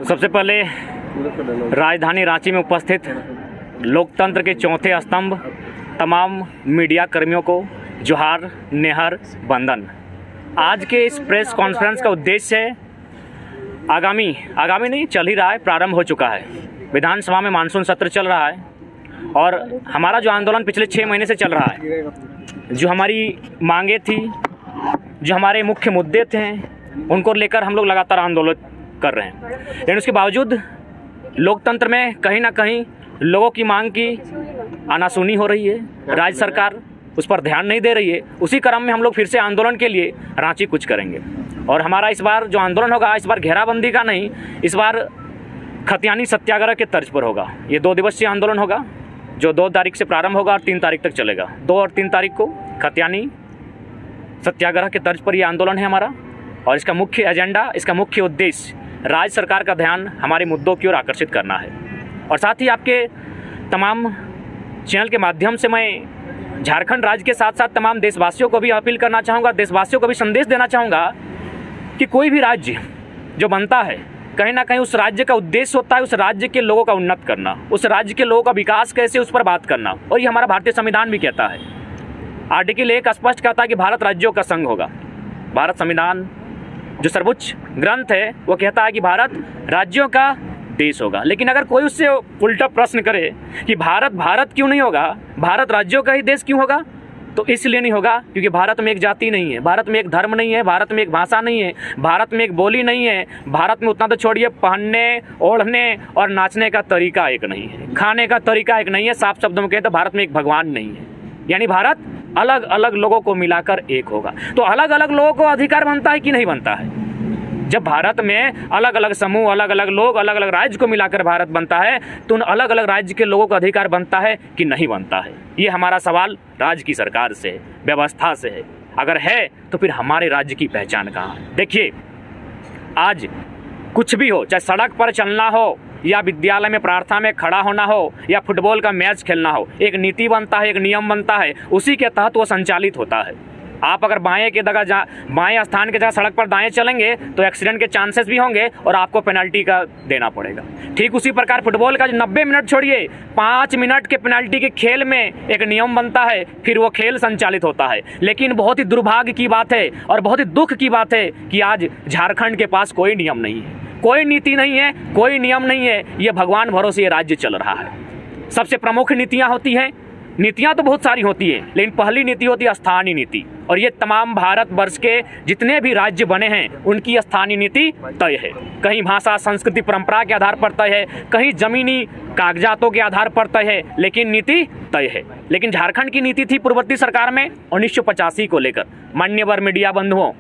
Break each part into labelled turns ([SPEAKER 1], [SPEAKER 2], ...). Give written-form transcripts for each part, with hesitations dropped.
[SPEAKER 1] सबसे पहले राजधानी रांची में उपस्थित लोकतंत्र के चौथे स्तंभ तमाम मीडिया कर्मियों को जोहार, नेहर, वंदन। आज के इस प्रेस कॉन्फ्रेंस का उद्देश्य है आगामी नहीं, चल ही रहा है, प्रारंभ हो चुका है। विधानसभा में मानसून सत्र चल रहा है और हमारा जो आंदोलन पिछले 6 महीने से चल रहा है, जो हमारी मांगे थी, जो हमारे मुख्य मुद्दे थे, उनको लेकर हम लोग लगातार आंदोलन कर रहे हैं। लेकिन उसके बावजूद लोकतंत्र में कहीं ना कहीं लोगों की मांग की आनासुनी हो रही है। राज्य सरकार उस पर ध्यान नहीं दे रही है। उसी क्रम में हम लोग फिर से आंदोलन के लिए रांची कूच करेंगे और हमारा इस बार जो आंदोलन होगा, इस बार घेराबंदी का नहीं, इस बार खतियानी सत्याग्रह के तर्ज पर होगा। ये 2 दिवसीय आंदोलन होगा जो 2 तारीख से प्रारंभ होगा और 3 तारीख तक चलेगा। 2 और 3 तारीख को खतियानी सत्याग्रह के तर्ज पर यह आंदोलन है हमारा, और इसका मुख्य एजेंडा, इसका मुख्य उद्देश्य राज्य सरकार का ध्यान हमारे मुद्दों की ओर आकर्षित करना है। और साथ ही आपके तमाम चैनल के माध्यम से मैं झारखंड राज्य के साथ साथ तमाम देशवासियों को भी अपील करना चाहूँगा, देशवासियों को भी संदेश देना चाहूँगा कि कोई भी राज्य जो बनता है, कहीं ना कहीं उस राज्य का उद्देश्य होता है उस राज्य के लोगों का उन्नत करना, उस राज्य के लोगों का विकास कैसे, उस पर बात करना। और ये हमारा भारतीय संविधान भी कहता है। आर्टिकल 1 स्पष्ट कहता है कि भारत राज्यों का संघ होगा। भारत संविधान जो सर्वोच्च ग्रंथ है वो कहता है कि भारत राज्यों का देश होगा। लेकिन अगर कोई उससे उल्टा प्रश्न करे कि भारत क्यों नहीं होगा, भारत राज्यों का ही देश क्यों होगा, तो इसलिए नहीं होगा क्योंकि भारत में एक जाति नहीं है, भारत में एक धर्म नहीं है, भारत में एक भाषा नहीं है, भारत में एक बोली नहीं है, भारत में उतना तो छोड़िए, पहनने, ओढ़ने और नाचने का तरीका एक नहीं है, खाने का तरीका एक नहीं है। साफ शब्दों में कहें तो भारत में एक भगवान नहीं है। यानी भारत अलग अलग लोगों को मिलाकर एक होगा। तो अलग अलग लोगों को अधिकार बनता है कि नहीं बनता है? जब भारत में अलग अलग समूह, अलग अलग लोग, अलग अलग राज्य को मिलाकर भारत बनता है, तो उन अलग अलग राज्य के लोगों का अधिकार बनता है कि नहीं बनता है? ये हमारा सवाल राज्य की सरकार से है, व्यवस्था से है। अगर है तो फिर हमारे राज्य की पहचान कहाँ है? देखिए, आज कुछ भी हो, चाहे सड़क पर चलना हो या विद्यालय में प्रार्थना में खड़ा होना हो या फुटबॉल का मैच खेलना हो, एक नीति बनता है, एक नियम बनता है, उसी के तहत वो संचालित होता है। आप अगर बाएं स्थान की जगह सड़क पर दाएं चलेंगे तो एक्सीडेंट के चांसेस भी होंगे और आपको पेनल्टी का देना पड़ेगा। ठीक उसी प्रकार फुटबॉल का 90 मिनट छोड़िए, 5 मिनट के पेनल्टी के खेल में एक नियम बनता है, फिर वो खेल संचालित होता है। लेकिन बहुत ही दुर्भाग्य की बात है और बहुत ही दुख की बात है कि आज झारखंड के पास कोई नियम नहीं है, कोई नीति नहीं है, कोई नियम नहीं है। ये भगवान भरोसे ये राज्य चल रहा है। सबसे प्रमुख नीतियाँ होती हैं, नीतियाँ तो बहुत सारी होती है, लेकिन पहली नीति होती है स्थानीय नीति। और ये तमाम भारतवर्ष के जितने भी राज्य बने हैं उनकी स्थानीय नीति तय है। कहीं भाषा, संस्कृति, परंपरा के आधार पर तय है, कहीं जमीनी कागजातों के आधार पर तय है, लेकिन नीति तय है। लेकिन झारखंड की नीति थी पूर्ववर्ती सरकार में 1985 को लेकर। मान्यवर मीडिया बंधुओं,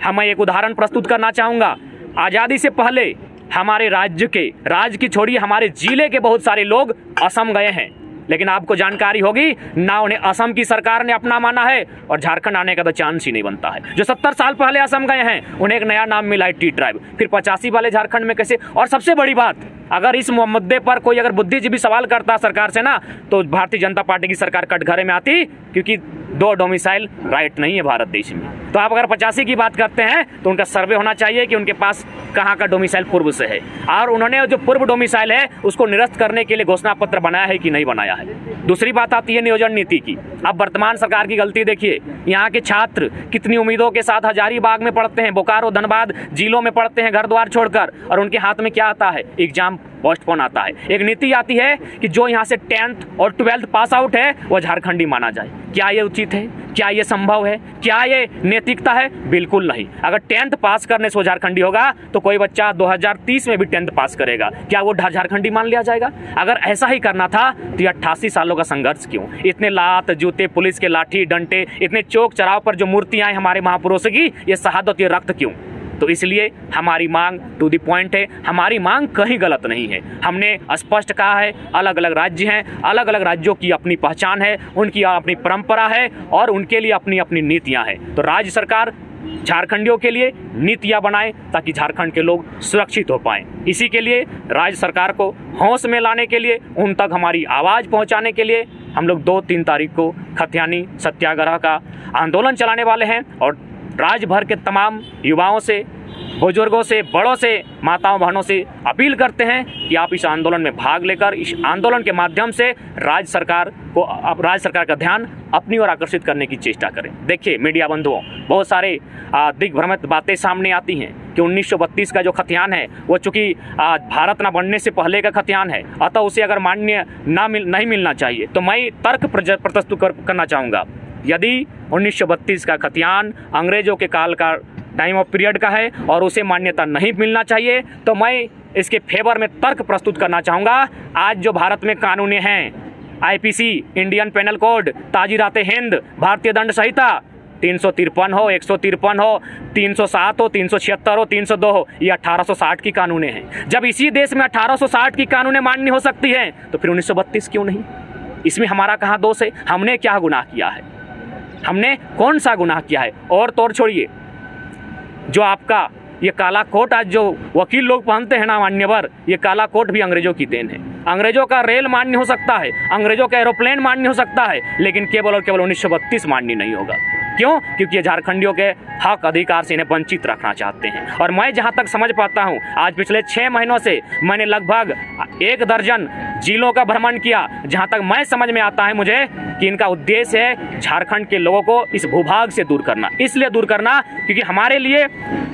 [SPEAKER 1] मैं एक उदाहरण प्रस्तुत करना चाहूँगा। आज़ादी से पहले हमारे राज्य की छोड़िए, हमारे जिले के बहुत सारे लोग असम गए हैं, लेकिन आपको जानकारी होगी ना उन्हें असम की सरकार ने अपना माना है और झारखंड आने का तो चांस ही नहीं बनता है। जो 70 साल पहले असम गए हैं उन्हें एक नया नाम मिला है टी ट्राइब, फिर 85 वाले झारखंड में कैसे? और सबसे बड़ी बात, अगर इस मुद्दे पर कोई अगर बुद्धिजीवी सवाल करता सरकार से ना, तो भारतीय जनता पार्टी की सरकार कटघरे में आती, क्योंकि 2 डोमिसाइल राइट नहीं है भारत देश में। तो आप अगर 85 की बात करते हैं तो उनका सर्वे होना चाहिए कि उनके पास कहाँ का डोमिसाइल पूर्व से है, और उन्होंने जो पूर्व डोमिसाइल है उसको निरस्त करने के लिए घोषणा पत्र बनाया है कि नहीं बनाया है। दूसरी बात आती है नियोजन नीति की। अब वर्तमान सरकार की गलती देखिए, यहाँ के छात्र कितनी उम्मीदों के साथ हजारीबाग में पढ़ते हैं, बोकारो, धनबाद जिलों में पढ़ते हैं घर द्वार छोड़कर, और उनके हाथ में क्या आता है? एग्जाम पोस्टपोन आता है। एक नीति आती है कि जो यहाँ से 10th और 12th पास आउट है वो झारखंडी माना जाए। क्या ये उचित है? क्या ये संभव है? क्या ये नैतिकता है? बिल्कुल नहीं। अगर 10th पास करने से वो झारखंडी होगा तो कोई बच्चा 2030 में भी 10th पास करेगा, क्या वो झारखंडी मान लिया जाएगा? अगर ऐसा ही करना था तो ये 88 सालों का संघर्ष क्यों? इतने लात, जूते, पुलिस के लाठी डंडे, इतने चौक चौराहों पर जो मूर्तियां हैं हमारे महापुरुषों की, ये शहादत, ये रक्त क्यों? तो इसलिए हमारी मांग टू द पॉइंट है, हमारी मांग कहीं गलत नहीं है। हमने स्पष्ट कहा है, अलग अलग राज्य हैं, अलग अलग राज्यों की अपनी पहचान है, उनकी अपनी परंपरा है और उनके लिए अपनी अपनी नीतियां हैं। तो राज्य सरकार झारखंडियों के लिए नीतियां बनाए ताकि झारखंड के लोग सुरक्षित हो पाएं। इसी के लिए राज्य सरकार को होश में लाने के लिए, उन तक हमारी आवाज़ पहुंचाने के लिए हम लोग 2-3 तारीख को खतियानी सत्याग्रह का आंदोलन चलाने वाले हैं और राज्य भर के तमाम युवाओं से बुजुर्गों से, बड़ों से, माताओं बहनों से अपील करते हैं कि आप इस आंदोलन में भाग लेकर इस आंदोलन के माध्यम से राज्य सरकार का ध्यान अपनी ओर आकर्षित करने की चेष्टा करें। देखिए मीडिया बंधुओं, बहुत सारे दिग्भ्रमित बातें सामने आती हैं कि 1932 का जो खतियान है वो चूँकि भारत न बनने से पहले का खतियान है, अतः उसे अगर मान्य नहीं मिलना चाहिए। तो मैं तर्क प्रस्तुत करना चाहूँगा, यदि 1932 का खतियान अंग्रेजों के काल का टाइम ऑफ पीरियड का है और उसे मान्यता नहीं मिलना चाहिए, तो मैं इसके फेवर में तर्क प्रस्तुत करना चाहूँगा। आज जो भारत में कानूनें हैं, IPC, इंडियन पेनल कोड, ताजीराते हिंद, भारतीय दंड संहिता 353 हो, 153 हो, 307 हो, 376 हो, 302 हो, ये 1860 की कानूनें हैं। जब इसी देश में 1860 की कानूनें मान्य हो सकती हैं, तो फिर 1932 क्यों नहीं? इसमें हमारा कहाँ दोष है? हमने क्या गुनाह किया है? हमने कौन सा गुनाह किया है? और तो और छोड़िए, जो आपका ये काला कोट आज जो वकील लोग पहनते हैं ना मान्यवर, ये काला कोट भी अंग्रेजों की देन है। अंग्रेजों का रेल मान्य हो सकता है, अंग्रेजों का एरोप्लेन मान्य हो सकता है, लेकिन केवल और केवल 1932 मान्य नहीं होगा। क्यों? क्योंकि ये झारखंडियों के हक अधिकार से इन्हें वंचित रखना चाहते हैं। और मैं जहाँ तक समझ पाता हूँ, आज पिछले 6 महीनों से मैंने लगभग 1 दर्जन जिलों का भ्रमण किया। जहाँ तक मैं समझ में आता है मुझे कि इनका उद्देश्य है झारखंड के लोगों को इस भूभाग से दूर करना। इसलिए दूर करना क्योंकि हमारे लिए,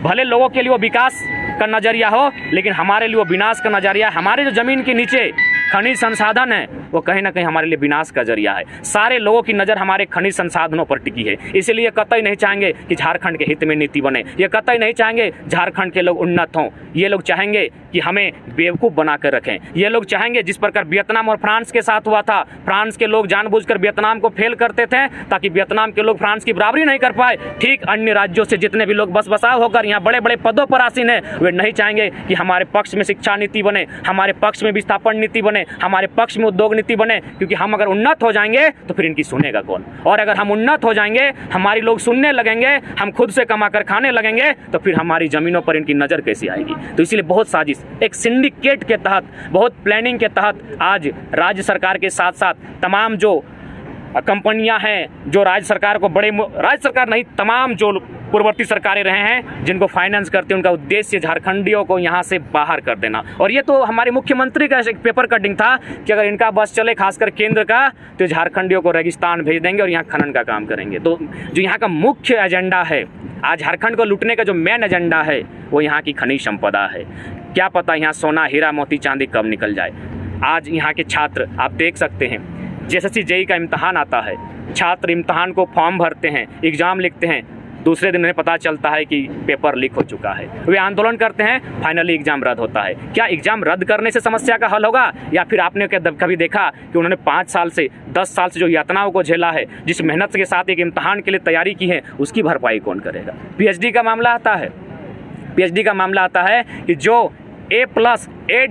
[SPEAKER 1] भले लोगों के लिए वो विकास का नज़रिया हो, लेकिन हमारे लिए वो विनाश का नज़रिया। हमारे जो ज़मीन के नीचे खनिज संसाधन है, वो कहीं ना कहीं हमारे लिए विनाश का जरिया है। सारे लोगों की नज़र हमारे खनिज संसाधनों पर टिकी है। इसलिए कतई नहीं चाहेंगे कि झारखंड के हित में नीति बने, ये कतई नहीं चाहेंगे झारखंड के लोग उन्नत हों। ये लोग चाहेंगे कि हमें बेवकूफ़ बना कर रखें। ये लोग चाहेंगे जिस प्रकार वियतनाम और फ्रांस के साथ हुआ था, फ्रांस के लोग जानबूझकर वियतनाम को फेल करते थे ताकि वियतनाम के लोग फ्रांस की बराबरी नहीं कर पाए। ठीक अन्य राज्यों से जितने भी लोग बस बसाव होकर यहाँ बड़े बड़े पदों पर आसीन हैं, वे नहीं चाहेंगे कि हमारे पक्ष में शिक्षा नीति बने, हमारे पक्ष में विस्थापन नीति बने, हमारे पक्ष में उद्योग नीति बने। क्योंकि हम अगर उन्नत हो जाएंगे तो फिर इनकी सुनेगा कौन? और अगर हम उन्नत हो जाएंगे, हमारी लोग सुनने लगेंगे, हम खुद से कमा कर खाने लगेंगे, तो फिर हमारी ज़मीनों पर इनकी नज़र कैसे आएगी? तो इसलिए बहुत साजिश, एक सिंडिकेट के तहत, बहुत प्लानिंग के तहत आज राज्य सरकार के साथ साथ तमाम जो कंपनियां हैं, जो राज्य सरकार को राज्य सरकार नहीं, तमाम जो पूर्ववर्ती सरकारें रहे हैं जिनको फाइनेंस करते हैं, उनका उद्देश्य झारखंडियों को यहाँ से बाहर कर देना। और ये तो हमारे मुख्यमंत्री का एक पेपर कटिंग था कि अगर इनका बस चले, खासकर केंद्र का, तो झारखंडियों को रेगिस्तान भेज देंगे और यहाँ खनन का काम करेंगे। तो जो यहाँ का मुख्य एजेंडा है, आज झारखंड को लूटने का जो मेन एजेंडा है, वो यहाँ की खनिज संपदा है। क्या पता यहाँ सोना, हीरा, मोती, चांदी कब निकल जाए। आज यहाँ के छात्र आप देख सकते हैं, JSSC JEE का इम्तहान आता है, छात्र इम्तहान को फॉर्म भरते हैं, एग्ज़ाम लिखते हैं, दूसरे दिन उन्हें पता चलता है कि पेपर लीक हो चुका है। वे आंदोलन करते हैं, फाइनली एग्ज़ाम रद्द होता है। क्या एग्ज़ाम रद्द करने से समस्या का हल होगा? या फिर आपने कभी देखा कि उन्होंने 5 साल से 10 साल से जो यातनाओं को झेला है, जिस मेहनत के साथ एक इम्तहान के लिए तैयारी की है, उसकी भरपाई कौन करेगा? PhD का मामला आता है, PhD का मामला आता है कि जो A+, A++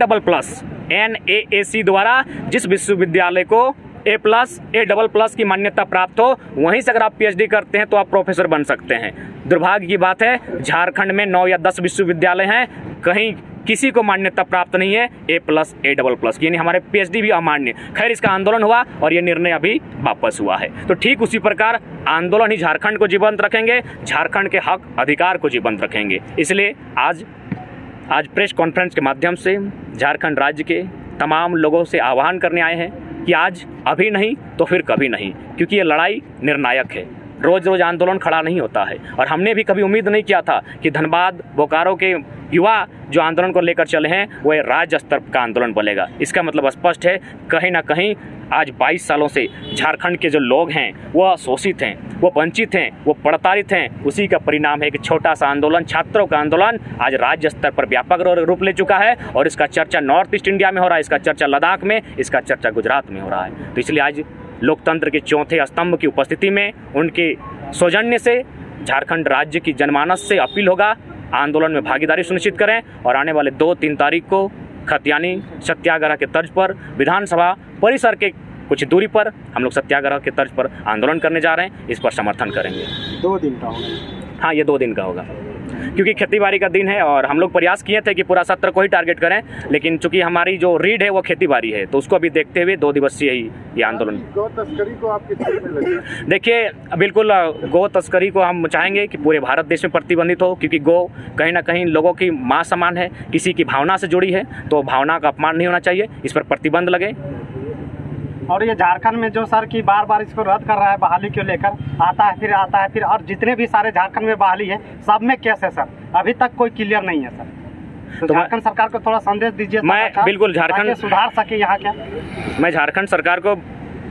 [SPEAKER 1] NAAC द्वारा जिस विश्वविद्यालय को A+, A++ की मान्यता प्राप्त हो, वहीं से अगर आप PhD करते हैं तो आप प्रोफेसर बन सकते हैं। दुर्भाग्य की बात है, झारखंड में 9 या 10 विश्वविद्यालय हैं, कहीं किसी को मान्यता प्राप्त नहीं है A+, A++ की, यानी हमारे PhD भी अमान्य। खैर, इसका आंदोलन हुआ और ये निर्णय अभी वापस हुआ है। तो ठीक उसी प्रकार आंदोलन ही झारखंड को जीवंत रखेंगे, झारखंड के हक अधिकार को जीवंत रखेंगे। इसलिए आज प्रेस कॉन्फ्रेंस के माध्यम से झारखंड राज्य के तमाम लोगों से आह्वान करने आए हैं कि आज अभी नहीं तो फिर कभी नहीं, क्योंकि ये लड़ाई निर्णायक है। रोज़ रोज़ आंदोलन खड़ा नहीं होता है और हमने भी कभी उम्मीद नहीं किया था कि धनबाद, बोकारो के युवा जो आंदोलन को लेकर चले हैं वह राज्य स्तर का आंदोलन बनेगा। इसका मतलब स्पष्ट है, कहीं ना कहीं आज 22 सालों से झारखंड के जो लोग हैं वो शोषित हैं, वो वंचित हैं, वो प्रताड़ित हैं। उसी का परिणाम है कि छोटा सा आंदोलन, छात्रों का आंदोलन आज राज्य स्तर पर व्यापक रूप ले चुका है और इसका चर्चा नॉर्थ ईस्ट इंडिया में हो रहा है, इसका चर्चा लद्दाख में, इसका चर्चा गुजरात में हो रहा है। तो इसलिए आज लोकतंत्र के चौथे स्तंभ की उपस्थिति में, उनके सौजन्य से झारखंड राज्य की जनमानस से अपील होगा, आंदोलन में भागीदारी सुनिश्चित करें और आने वाले 2-3 तारीख को खतियानी सत्याग्रह के तर्ज पर विधानसभा परिसर के कुछ दूरी पर हम लोग सत्याग्रह के तर्ज पर आंदोलन करने जा रहे हैं। इस पर समर्थन करेंगे।
[SPEAKER 2] 2 दिन का होगा?
[SPEAKER 1] हाँ, ये 2 दिन का होगा। क्योंकि खेती बाड़ी का दिन है और हम लोग प्रयास किए थे कि पूरा सत्र को ही टारगेट करें, लेकिन चूंकि हमारी जो रीड है वो खेती बाड़ी है, तो उसको अभी देखते हुए 2 दिवसीय ही ये आंदोलन।
[SPEAKER 2] गौ तस्करी को आप किस में लगे?
[SPEAKER 1] देखिए, बिल्कुल गौ तस्करी को हम चाहेंगे कि पूरे भारत देश में प्रतिबंधित हो, क्योंकि गौ कहीं ना कहीं लोगों की माँ समान है, किसी की भावना से जुड़ी है, तो भावना का अपमान नहीं होना चाहिए, इस पर प्रतिबंध लगे।
[SPEAKER 3] और ये झारखंड में जो सर की बार बार इसको रद्द कर रहा है बहाली को लेकर, आता है फिर और जितने भी सारे झारखंड में बहाली है सब में केस है सर, अभी तक कोई क्लियर नहीं है सर। तो झारखंड सरकार को थोड़ा संदेश दीजिए।
[SPEAKER 1] मैं बिल्कुल झारखंड
[SPEAKER 3] सुधार सके यहाँ क्या।
[SPEAKER 1] मैं झारखंड सरकार को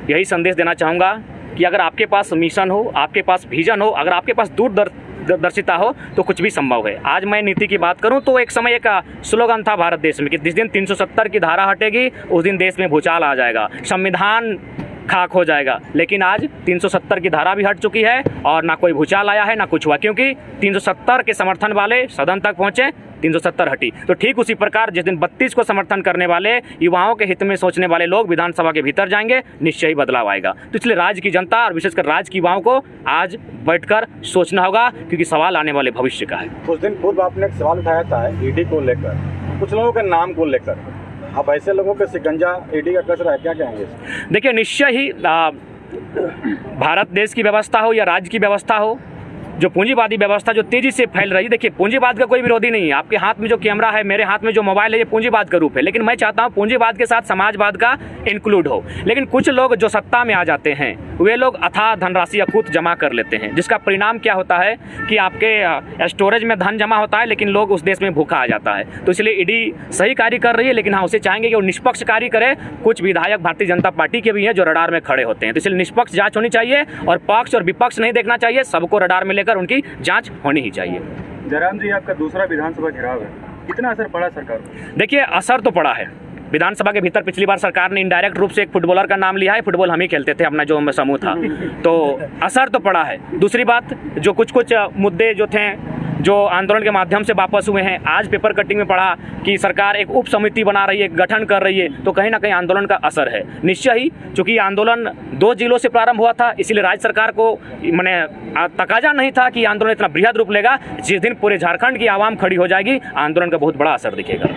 [SPEAKER 1] यही संदेश देना चाहूँगा कि अगर आपके पास मिशन हो, आपके पास विजन हो, अगर आपके पास दूरदर्शिता हो तो कुछ भी संभव है। आज मैं नीति की बात करूं तो एक समय एक स्लोगन था भारत देश में कि जिस दिन 370 की धारा हटेगी उस दिन देश में भूचाल आ जाएगा, संविधान खाक हो जाएगा। लेकिन आज 370 की धारा भी हट चुकी है और ना कोई भूचाल आया है ना कुछ हुआ, क्योंकि 370 के समर्थन वाले सदन तक पहुंचे, 370 हटी। तो ठीक उसी प्रकार जिस दिन 32 को समर्थन करने वाले, युवाओं के हित में सोचने वाले लोग विधानसभा के भीतर जाएंगे, निश्चय ही बदलाव आएगा। तो इसलिए राज्य की जनता और विशेषकर राज्य की युवाओं को आज बैठकर सोचना होगा, क्योंकि सवाल आने वाले भविष्य का है।
[SPEAKER 2] कुछ दिन पूर्व आपने एक सवाल उठाया था ईडी को लेकर, कुछ लोगों के नाम को लेकर, अब ऐसे लोगों के शिकंजा ईडी का कस रहा है, क्या कहेंगे? देखिए,
[SPEAKER 1] निश्चय ही भारत देश की व्यवस्था हो या राज्य की व्यवस्था हो, जो पूंजीवादी व्यवस्था जो तेजी से फैल रही है, देखिए पूंजीवाद का कोई विरोधी नहीं है। आपके हाथ में जो कैमरा है, मेरे हाथ में जो मोबाइल है, ये पूंजीवाद का रूप है, लेकिन मैं चाहता हूँ पूंजीवाद के साथ समाजवाद का इंक्लूड हो। लेकिन कुछ लोग जो सत्ता में आ जाते हैं वे लोग अथाह धनराशि अकूत जमा कर लेते हैं, जिसका परिणाम क्या होता है कि आपके स्टोरेज में धन जमा होता है, लेकिन लोग उस देश में भूखा आ जाता है। तो इसलिए ईडी सही कार्य कर रही है, लेकिन हाँ, उसे चाहेंगे कि वो निष्पक्ष कार्य करे। कुछ विधायक भारतीय जनता पार्टी के भी हैं जो रडार में खड़े होते हैं, तो इसलिए निष्पक्ष जांच होनी चाहिए और पक्ष और विपक्ष नहीं देखना चाहिए, सबको रडार में लेकर उनकी जांच होनी ही चाहिए।
[SPEAKER 2] जयराम जी, आपका दूसरा विधानसभा घेराव है, कितना असर पड़ा सरकार को?
[SPEAKER 1] देखिए, असर तो पड़ा है। विधानसभा के भीतर पिछली बार सरकार ने इनडायरेक्ट रूप से एक फुटबॉलर का नाम लिया है, फुटबॉल हम ही खेलते थे, अपना जो समूह था, तो असर तो पड़ा है। दूसरी बात, जो कुछ मुद्दे जो थे जो आंदोलन के माध्यम से वापस हुए हैं, आज पेपर कटिंग में पढ़ा कि सरकार एक उप समिति बना रही है, गठन कर रही है, तो कहीं ना कहीं आंदोलन का असर है निश्चय ही। चूंकि आंदोलन 2 जिलों से प्रारंभ हुआ था, इसीलिए राज्य सरकार को मैंने तकाजा नहीं था कि आंदोलन इतना बृहद रूप लेगा। जिस दिन पूरे झारखंड की आवाम खड़ी हो जाएगी, आंदोलन का बहुत बड़ा असर दिखेगा।